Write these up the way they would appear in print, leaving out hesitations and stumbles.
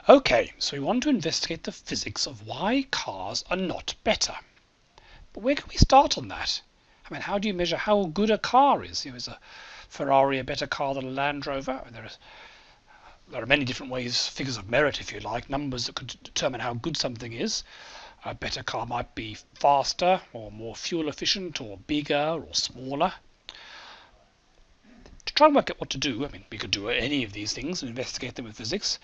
Okay, so we want to investigate the physics of why cars are not better. But where can we start on that? I mean, how do you measure how good a car is? Is a Ferrari a better car than a Land Rover? There are many different ways, figures of merit if you like, numbers that could determine how good something is. A better car might be faster or more fuel efficient or bigger or smaller. To try and work out what to do, I mean, we could do any of these things and investigate them with physics,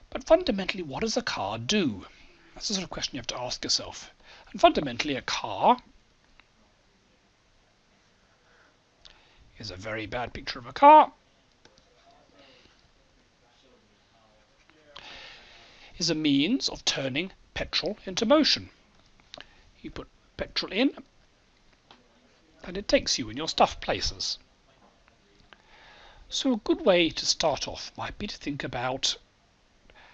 but fundamentally, what does a car do? That's the sort of question you have to ask yourself. And fundamentally, a car is a very bad picture of a car. Is a means of turning petrol into motion. You put petrol in, and it takes you and your stuff places. So a good way to start off might be to think about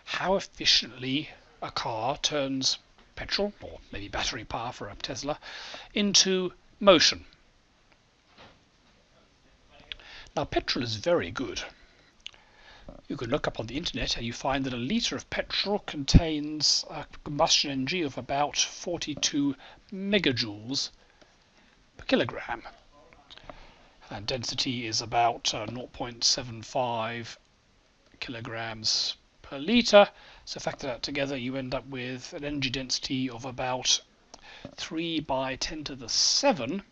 how efficiently a car turns petrol, or maybe battery power for a Tesla, into motion. Now, petrol is very good. You can look up on the internet and you find that a litre of petrol contains a combustion energy of about 42 megajoules per kilogram. And density is about 0.75 kilograms per litre. So factor that together, you end up with an energy density of about 3 by 10 to the 7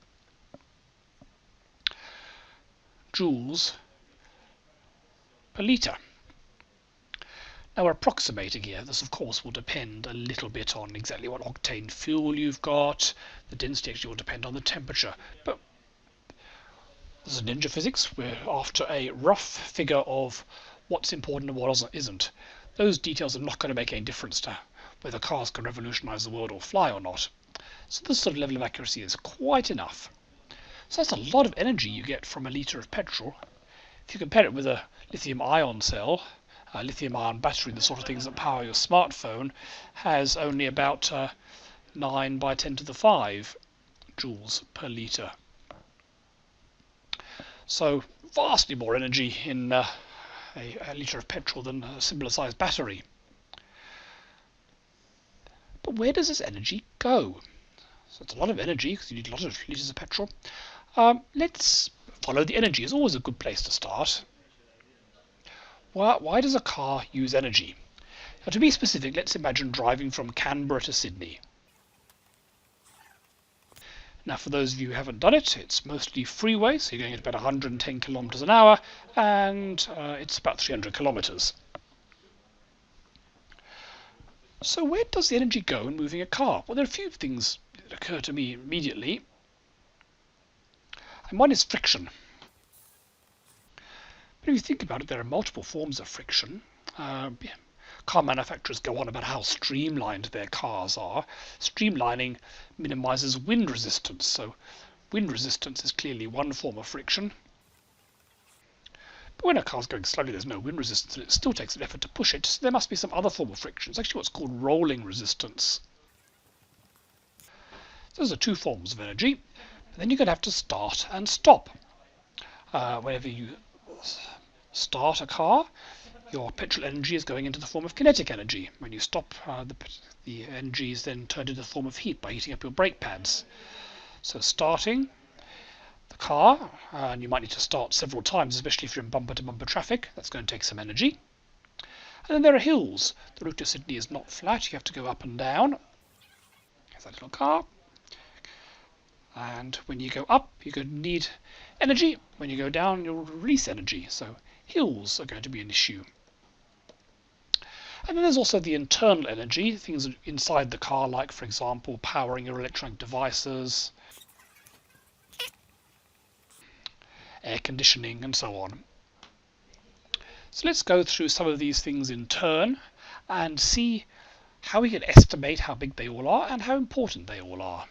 joules per litre. Now we're approximating here. This of course will depend a little bit on exactly what octane fuel you've got. The density actually will depend on the temperature. But this is ninja physics. We're after a rough figure of what's important and what isn't. Those details are not going to make any difference to whether cars can revolutionize the world or fly or not. So this sort of level of accuracy is quite enough. So that's a lot of energy you get from a litre of petrol. If you compare it with a lithium-ion cell, a lithium-ion battery, the sort of things that power your smartphone, has only about 9 by 10 to the 5 joules per litre. So vastly more energy in a litre of petrol than a similar sized battery. But where does this energy go? So it's a lot of energy because you need a lot of litres of petrol. Let's follow the energy. It's always a good place to start. Why does a car use energy? Now, to be specific, let's imagine driving from Canberra to Sydney. Now, for those of you who haven't done it, it's mostly freeway, so you're going at about 110 kilometers an hour, and it's about 300 kilometers. So where does the energy go in moving a car? Well, there are a few things that occur to me immediately. And one is friction. But if you think about it, there are multiple forms of friction. Car manufacturers go on about how streamlined their cars are. Streamlining minimizes wind resistance. So wind resistance is clearly one form of friction. But when a car's going slowly, there's no wind resistance, and it still takes an effort to push it. So there must be some other form of friction. It's actually what's called rolling resistance. So those are two forms of energy. And then you're going to have to start and stop. Whenever you start a car, your petrol energy is going into the form of kinetic energy. When you stop, the energy is then turned into the form of heat by heating up your brake pads. So starting the car, and you might need to start several times, especially if you're in bumper-to-bumper traffic. That's going to take some energy. And then there are hills. The route to Sydney is not flat. You have to go up and down. Here's that little car. And when you go up, you're going to need energy. When you go down, you'll release energy. So hills are going to be an issue. And then there's also the internal energy, things inside the car, like, for example, powering your electronic devices, air conditioning, and so on. So let's go through some of these things in turn and see how we can estimate how big they all are and how important they all are.